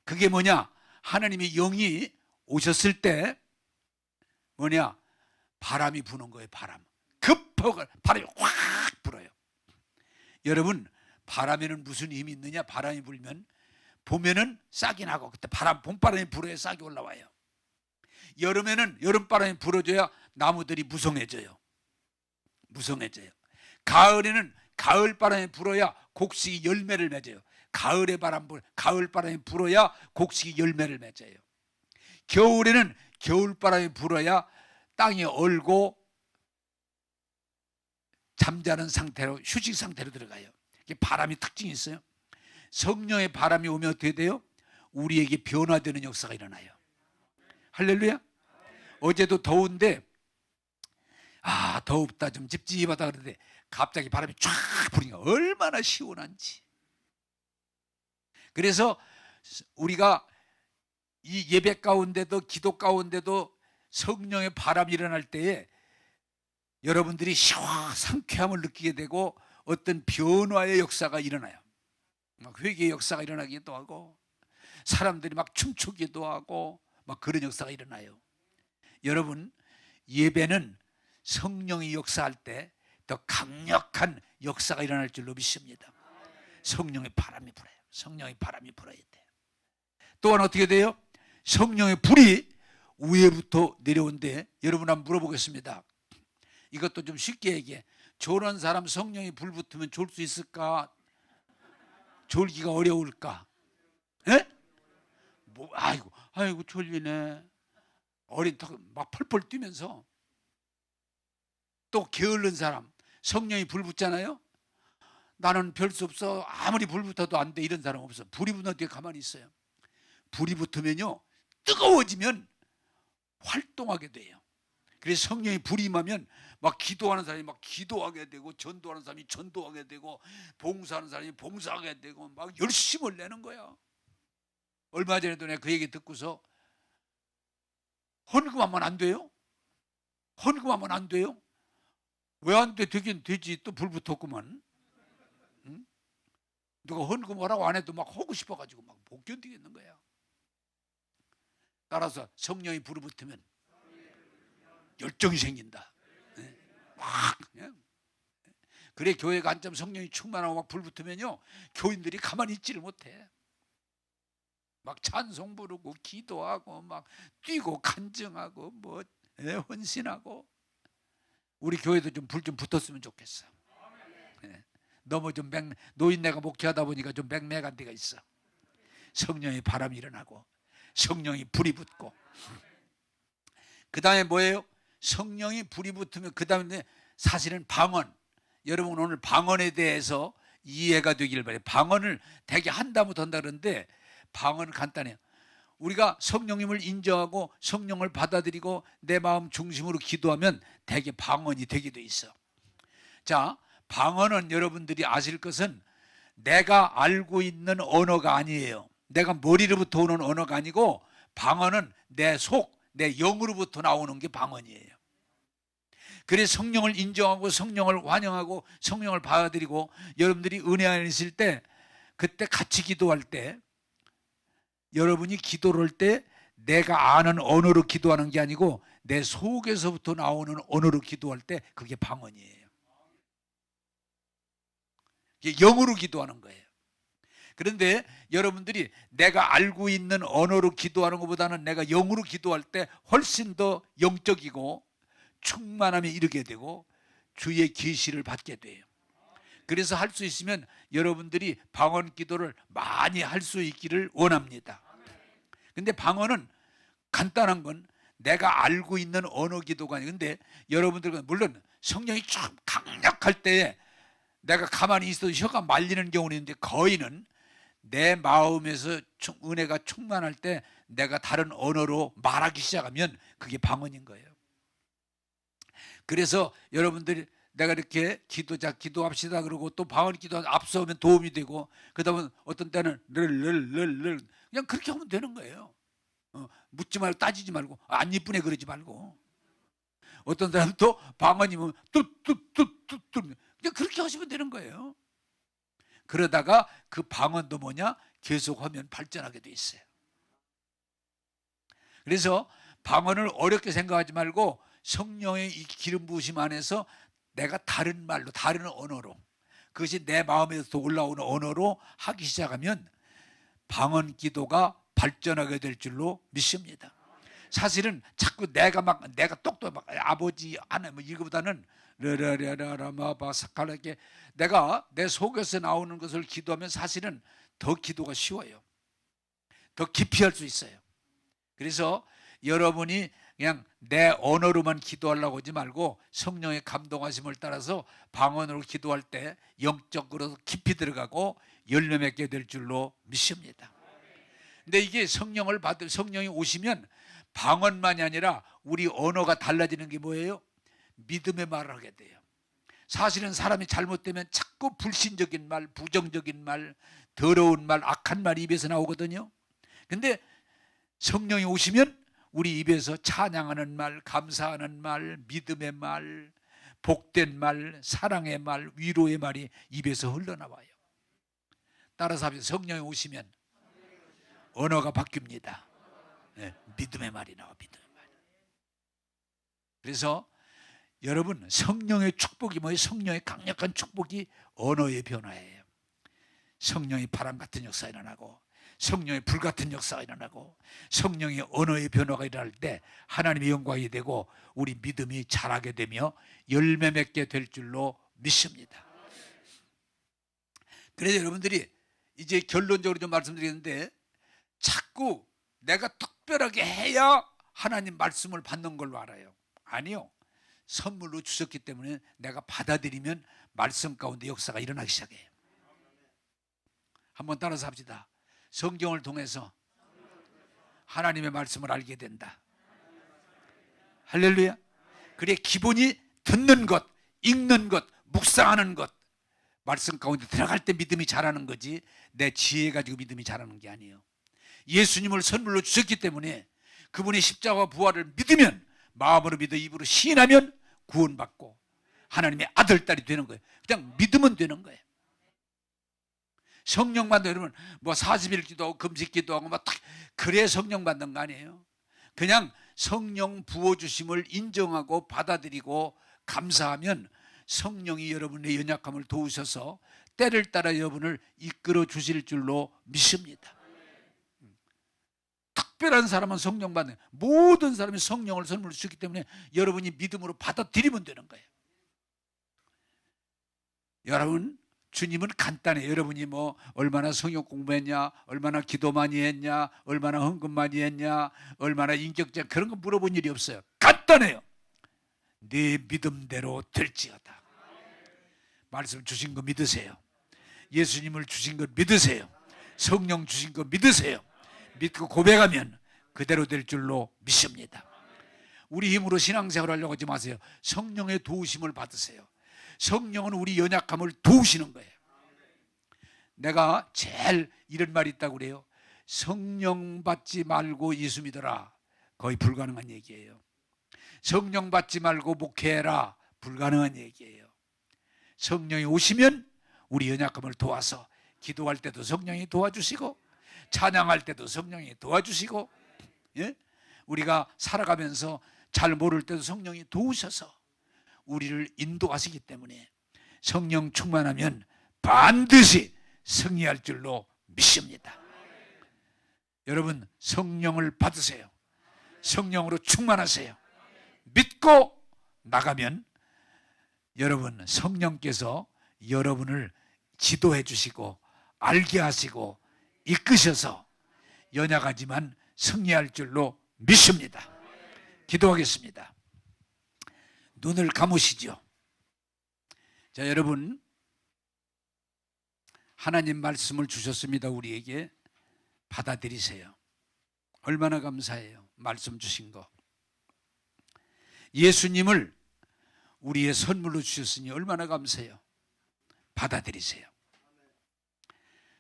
그게 뭐냐? 하나님의 영이 오셨을 때 뭐냐? 바람이 부는 거예요. 바람. 급하게 바람이 확 불어요. 여러분, 바람에는 무슨 힘이 있느냐? 바람이 불면 봄에는 싹이 나고 그때 봄바람이 불어야 싹이 올라와요. 여름에는 여름바람이 불어줘야 나무들이 무성해져요. 가을에는 가을바람이 불어야 곡식이 열매를 맺어요. 가을바람이 불어야 곡식이 열매를 맺어요. 겨울에는 겨울바람이 불어야 땅이 얼고 잠자는 상태로 휴식 상태로 들어가요. 이게 바람이 특징이 있어요. 성령의 바람이 오면 어떻게 돼요? 우리에게 변화되는 역사가 일어나요. 할렐루야. 어제도 더운데 덥다 좀 찝찝하다 그러는데 갑자기 바람이 쫙 부니까 얼마나 시원한지. 그래서 우리가 이 예배 가운데도 기도 가운데도 성령의 바람이 일어날 때에 여러분들이 상쾌함을 느끼게 되고 어떤 변화의 역사가 일어나요. 막 회개의 역사가 일어나기도 하고 사람들이 막 춤추기도 하고 막 그런 역사가 일어나요. 여러분, 예배는 성령이 역사할 때 더 강력한 역사가 일어날 줄로 믿습니다. 성령의 바람이 불어요. 성령의 바람이 불어야 돼요. 또한 어떻게 돼요? 성령의 불이 위에부터 내려오는데 여러분 한번 물어보겠습니다. 이것도 좀 쉽게 얘기해. 졸은 사람 성령이 불 붙으면 졸 수 있을까? 졸기가 어려울까? 에? 뭐, 아이고 졸리네. 어린 턱 막 펄펄 뛰면서. 또 게으른 사람 성령이 불 붙잖아요. 나는 별 수 없어. 아무리 불 붙어도 안 돼. 이런 사람 없어. 불이 붙는 뒤에 가만히 있어요. 불이 붙으면요, 뜨거워지면 활동하게 돼요. 그래서 성령이 불이 임하면 막 기도하는 사람이 막 기도하게 되고, 전도하는 사람이 전도하게 되고, 봉사하는 사람이 봉사하게 되고, 막 열심을 내는 거야. 얼마 전에도 내가 그 얘기 듣고서, 헌금하면 안 돼요? 헌금하면 안 돼요? 왜 안 돼? 되긴 되지. 또 불 붙었구만. 응? 누가 헌금하라고 안 해도 막 하고 싶어가지고 막 못 견디겠는 거야. 따라서 성령이 불이 붙으면 열정이 생긴다. 네? 막 그냥. 그래 교회가 한참 성령이 충만하고 막 불 붙으면요, 교인들이 가만히 있지를 못해. 막 찬송 부르고 기도하고 막 뛰고 간증하고 뭐 헌신하고. 우리 교회도 좀 불 좀 붙었으면 좋겠어. 네. 너무 좀 노인네가 목회하다 보니까 좀 맹맹한 데가 있어. 성령의 바람이 일어나고 성령이 불이 붙고. 그 다음에 뭐예요? 성령이 불이 붙으면 그 다음에 사실은 방언. 여러분 오늘 방언에 대해서 이해가 되기를 바래요. 방언을 되게 한다부터 한다 그러는데 방언은 간단해요. 우리가 성령님을 인정하고 성령을 받아들이고 내 마음 중심으로 기도하면 되게 방언이 되게 돼 있어. 자, 방언은 여러분들이 아실 것은 내가 알고 있는 언어가 아니에요. 내가 머리로부터 오는 언어가 아니고, 방언은 내 속, 내 영으로부터 나오는 게 방언이에요. 그래서 성령을 인정하고 성령을 환영하고 성령을 받아들이고, 여러분들이 은혜 안에 있을 때, 그때 같이 기도할 때, 여러분이 기도를 할 때 내가 아는 언어로 기도하는 게 아니고 내 속에서부터 나오는 언어로 기도할 때 그게 방언이에요. 이게 영으로 기도하는 거예요. 그런데 여러분들이 내가 알고 있는 언어로 기도하는 것보다는 내가 영으로 기도할 때 훨씬 더 영적이고 충만함에 이르게 되고 주의 계시를 받게 돼요. 그래서 할 수 있으면 여러분들이 방언 기도를 많이 할 수 있기를 원합니다. 근데 방언은 간단한 건 내가 알고 있는 언어 기도가 아니에요. 근데 여러분들은 물론 성령이 좀 강력할 때 내가 가만히 있어도 혀가 말리는 경우는 있는데, 거의는 내 마음에서 은혜가 충만할 때 내가 다른 언어로 말하기 시작하면 그게 방언인 거예요. 그래서 여러분들이 내가 이렇게 기도합시다 그러고 또 방언 기도 앞서면 도움이 되고, 그다음에 어떤 때는 를 그냥 그렇게 하면 되는 거예요. 묻지 말고 따지지 말고 안 이쁘네 그러지 말고. 어떤 사람은 또 방언이면 뚜뚜뚜뚜뚜 그냥 그렇게 하시면 되는 거예요. 그러다가 그 방언도 뭐냐? 계속하면 발전하게 돼 있어요. 그래서 방언을 어렵게 생각하지 말고 성령의 이 기름 부으심 안에서 내가 다른 말로, 다른 언어로, 그것이 내 마음에서 올라오는 언어로 하기 시작하면 방언 기도가 발전하게 될 줄로 믿습니다. 사실은 자꾸 내가 똑똑 막 아버지 아내 뭐 이거보다는 르라라라마바사칼하게 내가 내 속에서 나오는 것을 기도하면 사실은 더 기도가 쉬워요. 더 깊이 할 수 있어요. 그래서 여러분이 그냥 내 언어로만 기도하려고 하지 말고 성령의 감동하심을 따라서 방언으로 기도할 때 영적으로 깊이 들어가고 열매 맺게 될 줄로 믿습니다. 근데 이게 성령이 오시면 방언만이 아니라 우리 언어가 달라지는 게 뭐예요? 믿음의 말을 하게 돼요. 사실은 사람이 잘못되면 자꾸 불신적인 말, 부정적인 말, 더러운 말, 악한 말이 입에서 나오거든요. 근데 성령이 오시면 우리 입에서 찬양하는 말, 감사하는 말, 믿음의 말, 복된 말, 사랑의 말, 위로의 말이 입에서 흘러나와요. 따라서 성령이 오시면 언어가 바뀝니다. 네, 믿음의 말이 나와. 믿음의 말. 그래서 여러분 성령의 축복이 뭐예요? 성령의 강력한 축복이 언어의 변화예요. 성령의 바람 같은 역사 일어나고 성령의 불같은 역사가 일어나고 성령의 언어의 변화가 일어날 때 하나님의 영광이 되고 우리 믿음이 자라게 되며 열매 맺게 될 줄로 믿습니다. 그래서 여러분들이 이제 결론적으로 좀 말씀드리는데, 자꾸 내가 특별하게 해야 하나님 말씀을 받는 걸로 알아요. 아니요. 선물로 주셨기 때문에 내가 받아들이면 말씀 가운데 역사가 일어나기 시작해요. 한번 따라서 합시다. 성경을 통해서 하나님의 말씀을 알게 된다. 할렐루야. 그래, 기본이 듣는 것, 읽는 것, 묵상하는 것, 말씀 가운데 들어갈 때 믿음이 자라는 거지 내 지혜 가지고 믿음이 자라는 게 아니에요. 예수님을 선물로 주셨기 때문에 그분의 십자가 부활을 믿으면, 마음으로 믿어 입으로 시인하면 구원받고 하나님의 아들, 딸이 되는 거예요. 그냥 믿으면 되는 거예요. 성령 받는, 여러분 뭐 40일 기도하고 금식 기도하고 막 그래 성령 받는 거 아니에요. 그냥 성령 부어주심을 인정하고 받아들이고 감사하면 성령이 여러분의 연약함을 도우셔서 때를 따라 여러분을 이끌어 주실 줄로 믿습니다. 특별한 사람은 성령 받는, 모든 사람이 성령을 선물로 주셨기 때문에 여러분이 믿음으로 받아들이면 되는 거예요. 여러분, 주님은 간단해요. 여러분이 뭐 얼마나 성경 공부했냐, 얼마나 기도 많이 했냐, 얼마나 헌금 많이 했냐, 얼마나 인격적, 그런 거 물어본 일이 없어요. 간단해요. 네 믿음대로 될지어다. 말씀 주신 거 믿으세요. 예수님을 주신 거 믿으세요. 성령 주신 거 믿으세요. 믿고 고백하면 그대로 될 줄로 믿습니다. 우리 힘으로 신앙생활 하려고 하지 마세요. 성령의 도우심을 받으세요. 성령은 우리 연약함을 도우시는 거예요. 내가 제일 이런 말이 있다고 그래요. 성령 받지 말고 예수 믿어라. 거의 불가능한 얘기예요. 성령 받지 말고 목회해라. 불가능한 얘기예요. 성령이 오시면 우리 연약함을 도와서 기도할 때도 성령이 도와주시고, 찬양할 때도 성령이 도와주시고, 예? 우리가 살아가면서 잘 모를 때도 성령이 도우셔서 우리를 인도하시기 때문에 성령 충만하면 반드시 승리할 줄로 믿습니다. 여러분, 성령을 받으세요. 성령으로 충만하세요. 믿고 나가면 여러분, 성령께서 여러분을 지도해 주시고 알게 하시고 이끄셔서 연약하지만 승리할 줄로 믿습니다. 기도하겠습니다. 눈을 감으시죠. 자, 여러분, 하나님 말씀을 주셨습니다. 우리에게 받아들이세요. 얼마나 감사해요. 말씀 주신 거. 예수님을 우리의 선물로 주셨으니 얼마나 감사해요. 받아들이세요.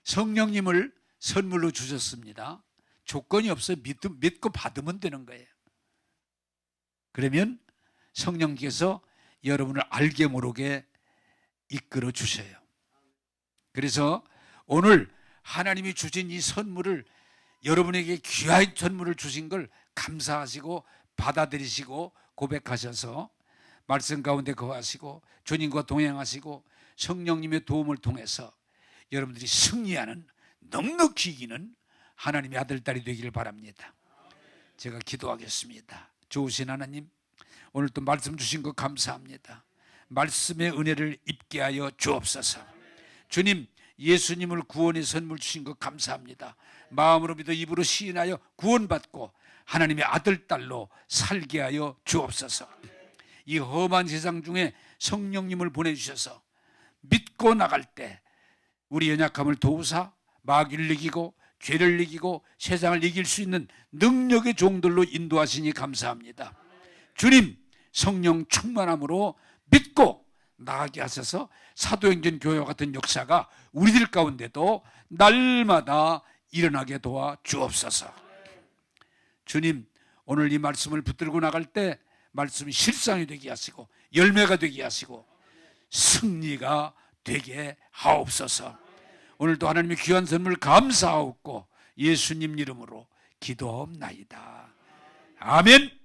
성령님을 선물로 주셨습니다. 조건이 없어요. 믿고 받으면 되는 거예요. 그러면 성령께서 여러분을 알게 모르게 이끌어 주셔요. 그래서 오늘 하나님이 주신 이 선물을, 여러분에게 귀한 선물을 주신 걸 감사하시고 받아들이시고 고백하셔서 말씀 가운데 거하시고 주님과 동행하시고 성령님의 도움을 통해서 여러분들이 승리하는, 넉넉히 이기는 하나님의 아들, 딸이 되기를 바랍니다. 제가 기도하겠습니다. 좋으신 하나님, 오늘 또 말씀 주신 것 감사합니다. 말씀의 은혜를 입게 하여 주옵소서. 주님, 예수님을 구원의 선물 주신 것 감사합니다. 마음으로 믿어 입으로 시인하여 구원받고 하나님의 아들, 딸로 살게 하여 주옵소서. 이 험한 세상 중에 성령님을 보내주셔서 믿고 나갈 때 우리 연약함을 도우사 마귀를 이기고 죄를 이기고 세상을 이길 수 있는 능력의 종들로 인도하시니 감사합니다. 주님, 성령 충만함으로 믿고 나가게 하셔서 사도행전 교회와 같은 역사가 우리들 가운데도 날마다 일어나게 도와 주옵소서. 주님, 오늘 이 말씀을 붙들고 나갈 때 말씀이 실상이 되게 하시고 열매가 되게 하시고 승리가 되게 하옵소서. 오늘도 하나님의 귀한 선물 감사하옵고 예수님 이름으로 기도하옵나이다. 아멘.